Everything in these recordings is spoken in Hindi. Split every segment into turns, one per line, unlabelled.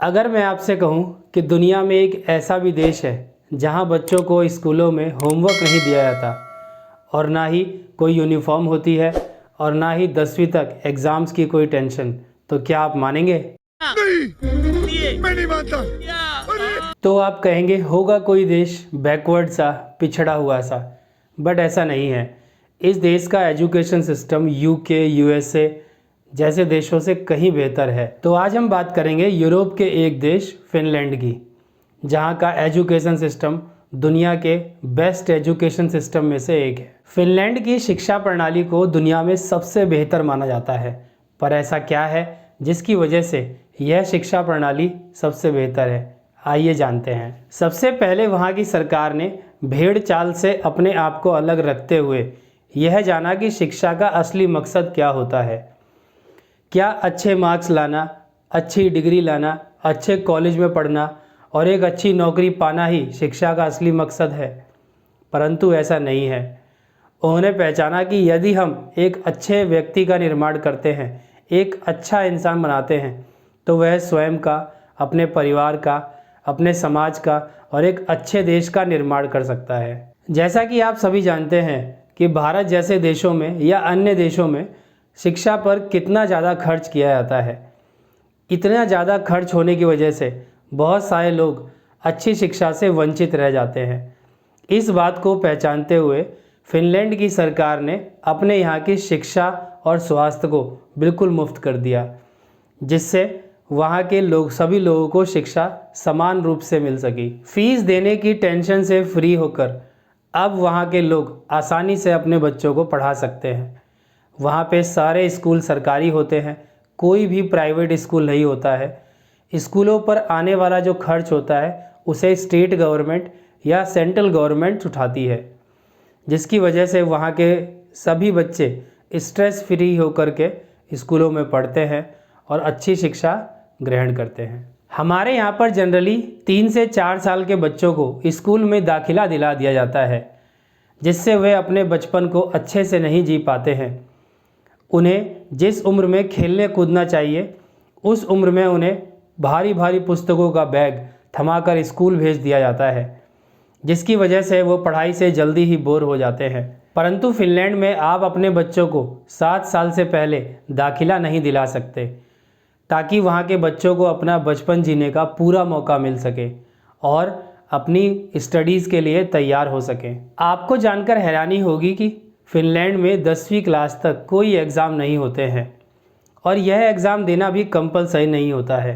अगर मैं आपसे कहूं कि दुनिया में एक ऐसा भी देश है जहां बच्चों को स्कूलों में होमवर्क नहीं दिया जाता और ना ही कोई यूनिफॉर्म होती है और ना ही 10वीं तक एग्ज़ाम्स की कोई टेंशन, तो क्या आप मानेंगे?
नहीं, मैं नहीं मानता।
तो आप कहेंगे होगा कोई देश बैकवर्ड सा, पिछड़ा हुआ सा, बट ऐसा नहीं है। इस देश का एजुकेशन सिस्टम यूके, यूएसए जैसे देशों से कहीं बेहतर है। तो आज हम बात करेंगे यूरोप के एक देश फिनलैंड की, जहां का एजुकेशन सिस्टम दुनिया के बेस्ट एजुकेशन सिस्टम में से एक है। फिनलैंड की शिक्षा प्रणाली को दुनिया में सबसे बेहतर माना जाता है, पर ऐसा क्या है जिसकी वजह से यह शिक्षा प्रणाली सबसे बेहतर है? आइए जानते हैं। सबसे पहले वहाँ की सरकार ने भेड़ चाल से अपने आप को अलग रखते हुए यह जाना कि शिक्षा का असली मकसद क्या होता है। क्या अच्छे मार्क्स लाना, अच्छी डिग्री लाना, अच्छे कॉलेज में पढ़ना और एक अच्छी नौकरी पाना ही शिक्षा का असली मकसद है? परंतु ऐसा नहीं है। उन्होंने पहचाना कि यदि हम एक अच्छे व्यक्ति का निर्माण करते हैं, एक अच्छा इंसान बनाते हैं, तो वह स्वयं का, अपने परिवार का, अपने समाज का और एक अच्छे देश का निर्माण कर सकता है। जैसा कि आप सभी जानते हैं कि भारत जैसे देशों में या अन्य देशों में शिक्षा पर कितना ज़्यादा खर्च किया जाता है। इतना ज़्यादा खर्च होने की वजह से बहुत सारे लोग अच्छी शिक्षा से वंचित रह जाते हैं। इस बात को पहचानते हुए फिनलैंड की सरकार ने अपने यहाँ की शिक्षा और स्वास्थ्य को बिल्कुल मुफ्त कर दिया, जिससे वहाँ के सभी लोगों को शिक्षा समान रूप से मिल सकी। फीस देने की टेंशन से फ्री होकर अब वहाँ के लोग आसानी से अपने बच्चों को पढ़ा सकते हैं। वहाँ पे सारे स्कूल सरकारी होते हैं, कोई भी प्राइवेट स्कूल नहीं होता है। स्कूलों पर आने वाला जो खर्च होता है उसे स्टेट गवर्नमेंट या सेंट्रल गवर्नमेंट उठाती है, जिसकी वजह से वहाँ के सभी बच्चे स्ट्रेस फ्री होकर के स्कूलों में पढ़ते हैं और अच्छी शिक्षा ग्रहण करते हैं। हमारे यहाँ पर जनरली 3 से 4 साल के बच्चों को स्कूल में दाखिला दिला दिया जाता है, जिससे वे अपने बचपन को अच्छे से नहीं जी पाते हैं। उन्हें जिस उम्र में खेलने कूदना चाहिए, उस उम्र में उन्हें भारी भारी पुस्तकों का बैग थमाकर स्कूल भेज दिया जाता है, जिसकी वजह से वो पढ़ाई से जल्दी ही बोर हो जाते हैं। परंतु फिनलैंड में आप अपने बच्चों को 7 साल से पहले दाखिला नहीं दिला सकते, ताकि वहाँ के बच्चों को अपना बचपन जीने का पूरा मौका मिल सके और अपनी स्टडीज़ के लिए तैयार हो सकें। आपको जानकर हैरानी होगी कि फिनलैंड में 10वीं क्लास तक कोई एग्ज़ाम नहीं होते हैं और यह एग्ज़ाम देना भी कंपलसरी नहीं होता है।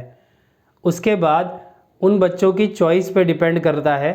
उसके बाद उन बच्चों की चॉइस पे डिपेंड करता है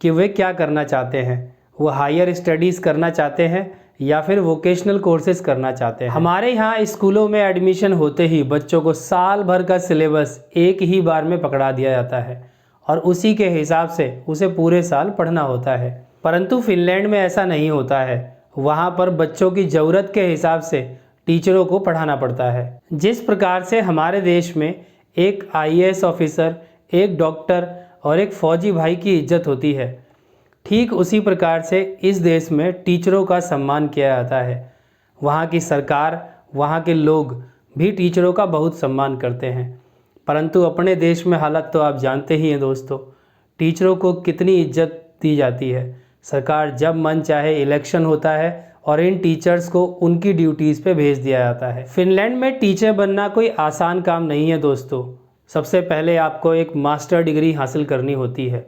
कि वे क्या करना चाहते हैं। वो हायर स्टडीज़ करना चाहते हैं या फिर वोकेशनल कोर्सेज करना चाहते हैं। हमारे यहाँ स्कूलों में एडमिशन होते ही बच्चों को साल भर का सिलेबस एक ही बार में पकड़ा दिया जाता है और उसी के हिसाब से उसे पूरे साल पढ़ना होता है। परंतु फिनलैंड में ऐसा नहीं होता है। वहाँ पर बच्चों की ज़रूरत के हिसाब से टीचरों को पढ़ाना पड़ता है। जिस प्रकार से हमारे देश में एक आईएएस ऑफिसर, एक डॉक्टर और एक फौजी भाई की इज्जत होती है, ठीक उसी प्रकार से इस देश में टीचरों का सम्मान किया जाता है। वहाँ की सरकार, वहाँ के लोग भी टीचरों का बहुत सम्मान करते हैं। परंतु अपने देश में हालत तो आप जानते ही हैं दोस्तों, टीचरों को कितनी इज्जत दी जाती है। सरकार जब मन चाहे इलेक्शन होता है और इन टीचर्स को उनकी ड्यूटीज़ पे भेज दिया जाता है। फिनलैंड में टीचर बनना कोई आसान काम नहीं है दोस्तों। सबसे पहले आपको एक मास्टर डिग्री हासिल करनी होती है।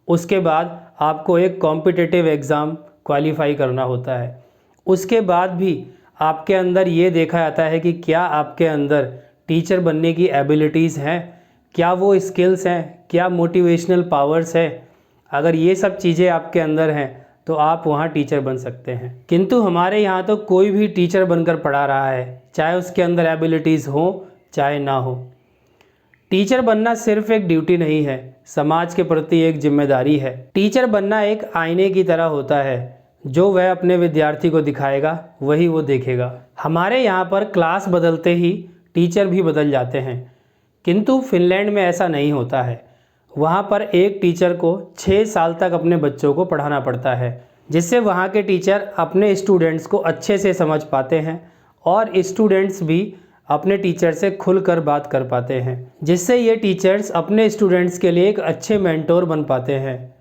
उसके बाद आपको एक कॉम्पिटिटिव एग्ज़ाम क्वालिफाई करना होता है। उसके बाद भी आपके अंदर ये देखा जाता है कि क्या आपके अंदर टीचर बनने की एबिलिटीज़ हैं, क्या वो स्किल्स हैं, क्या मोटिवेशनल पावर्स है। अगर ये सब चीज़ें आपके अंदर हैं तो आप वहाँ टीचर बन सकते हैं। किंतु हमारे यहाँ तो कोई भी टीचर बनकर पढ़ा रहा है, चाहे उसके अंदर एबिलिटीज़ हो चाहे ना हो। टीचर बनना सिर्फ एक ड्यूटी नहीं है, समाज के प्रति एक जिम्मेदारी है। टीचर बनना एक आईने की तरह होता है, जो वह अपने विद्यार्थी को दिखाएगा वही वो देखेगा। हमारे यहाँ पर क्लास बदलते ही टीचर भी बदल जाते हैं, किंतु फिनलैंड में ऐसा नहीं होता है। वहाँ पर एक टीचर को 6 साल तक अपने बच्चों को पढ़ाना पड़ता है, जिससे वहाँ के टीचर अपने स्टूडेंट्स को अच्छे से समझ पाते हैं और स्टूडेंट्स भी अपने टीचर से खुलकर बात कर पाते हैं, जिससे ये टीचर्स अपने स्टूडेंट्स के लिए एक अच्छे मेंटोर बन पाते हैं।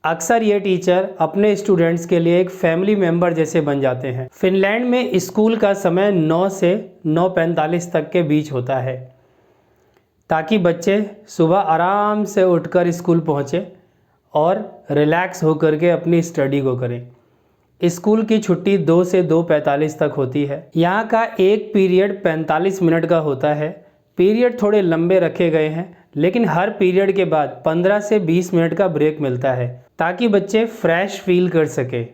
अक्सर ये टीचर अपने स्टूडेंट्स के लिए एक फैमिली मेंबर जैसे बन जाते हैं। फिनलैंड में स्कूल का समय 9 से 9:45 तक के बीच होता है, ताकि बच्चे सुबह आराम से उठकर स्कूल पहुँचे और रिलैक्स होकर के अपनी स्टडी को करें। स्कूल की छुट्टी 2 से 2:45 तक होती है। यहाँ का एक पीरियड 45 मिनट का होता है। पीरियड थोड़े लंबे रखे गए हैं, लेकिन हर पीरियड के बाद 15 से 20 मिनट का ब्रेक मिलता है, ताकि बच्चे फ्रेश फील कर सके।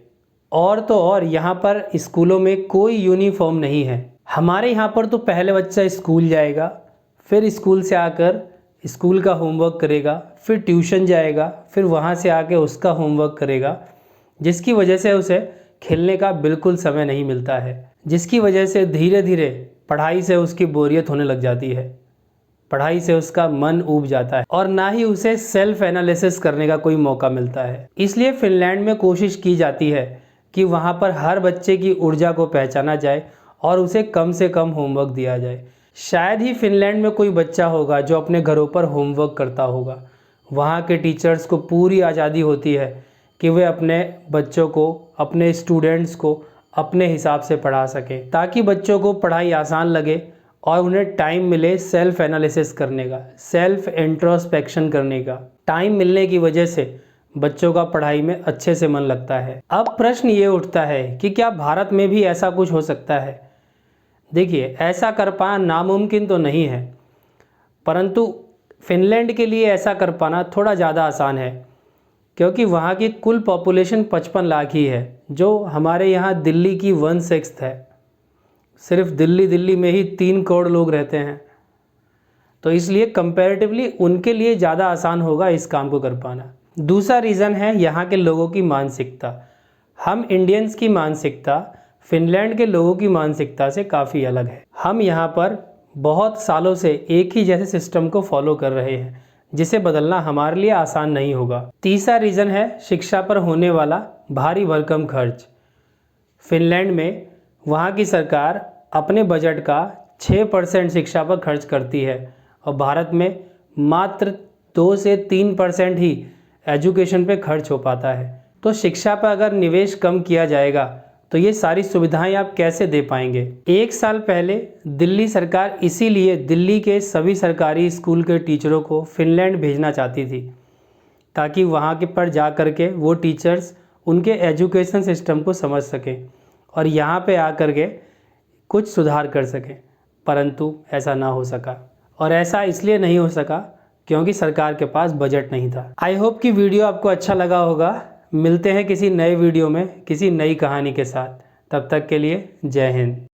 और तो और यहाँ पर स्कूलों में कोई यूनिफॉर्म नहीं है। हमारे यहाँ पर तो पहले बच्चा स्कूल जाएगा, फिर स्कूल से आकर स्कूल का होमवर्क करेगा, फिर ट्यूशन जाएगा, फिर वहाँ से आके उसका होमवर्क करेगा, जिसकी वजह से उसे खेलने का बिल्कुल समय नहीं मिलता है, जिसकी वजह से धीरे धीरे पढ़ाई से उसकी बोरियत होने लग जाती है, पढ़ाई से उसका मन ऊब जाता है और ना ही उसे सेल्फ एनालिसिस करने का कोई मौका मिलता है। इसलिए फिनलैंड में कोशिश की जाती है कि वहाँ पर हर बच्चे की ऊर्जा को पहचाना जाए और उसे कम से कम होमवर्क दिया जाए। शायद ही फिनलैंड में कोई बच्चा होगा जो अपने घरों पर होमवर्क करता होगा। वहाँ के टीचर्स को पूरी आज़ादी होती है कि वे अपने बच्चों को, अपने स्टूडेंट्स को अपने हिसाब से पढ़ा सकें, ताकि बच्चों को पढ़ाई आसान लगे और उन्हें टाइम मिले सेल्फ एनालिसिस करने का, सेल्फ इंट्रोस्पेक्शन करने का। टाइम मिलने की वजह से बच्चों का पढ़ाई में अच्छे से मन लगता है। अब प्रश्न ये उठता है कि क्या भारत में भी ऐसा कुछ हो सकता है? देखिए, ऐसा कर पाना नामुमकिन तो नहीं है, परंतु फिनलैंड के लिए ऐसा कर पाना थोड़ा ज़्यादा आसान है, क्योंकि वहाँ की कुल पॉपुलेशन 55 लाख ही है, जो हमारे यहाँ दिल्ली की 1/6 है। सिर्फ दिल्ली में ही 3 करोड़ लोग रहते हैं, तो इसलिए कंपैरेटिवली उनके लिए ज़्यादा आसान होगा इस काम को कर पाना। दूसरा रीज़न है यहाँ के लोगों की मानसिकता। हम इंडियंस की मानसिकता फिनलैंड के लोगों की मानसिकता से काफ़ी अलग है। हम यहाँ पर बहुत सालों से एक ही जैसे सिस्टम को फॉलो कर रहे हैं, जिसे बदलना हमारे लिए आसान नहीं होगा। तीसरा रीज़न है शिक्षा पर होने वाला भारी भरकम खर्च। फिनलैंड में वहाँ की सरकार अपने बजट का 6% शिक्षा पर खर्च करती है और भारत में मात्र 2 से 3% ही एजुकेशन पे खर्च हो पाता है। तो शिक्षा पर अगर निवेश कम किया जाएगा तो ये सारी सुविधाएं आप कैसे दे पाएंगे? 1 साल पहले दिल्ली सरकार इसीलिए दिल्ली के सभी सरकारी स्कूल के टीचरों को फिनलैंड भेजना चाहती थी, ताकि वहाँ के पर जा कर के वो टीचर्स उनके एजुकेशन सिस्टम को समझ सकें और यहाँ पे आकर के कुछ सुधार कर सकें। परंतु ऐसा ना हो सका, और ऐसा इसलिए नहीं हो सका क्योंकि सरकार के पास बजट नहीं था। आई होप कि वीडियो आपको अच्छा लगा होगा। मिलते हैं किसी नए वीडियो में किसी नई कहानी के साथ। तब तक के लिए जय हिंद।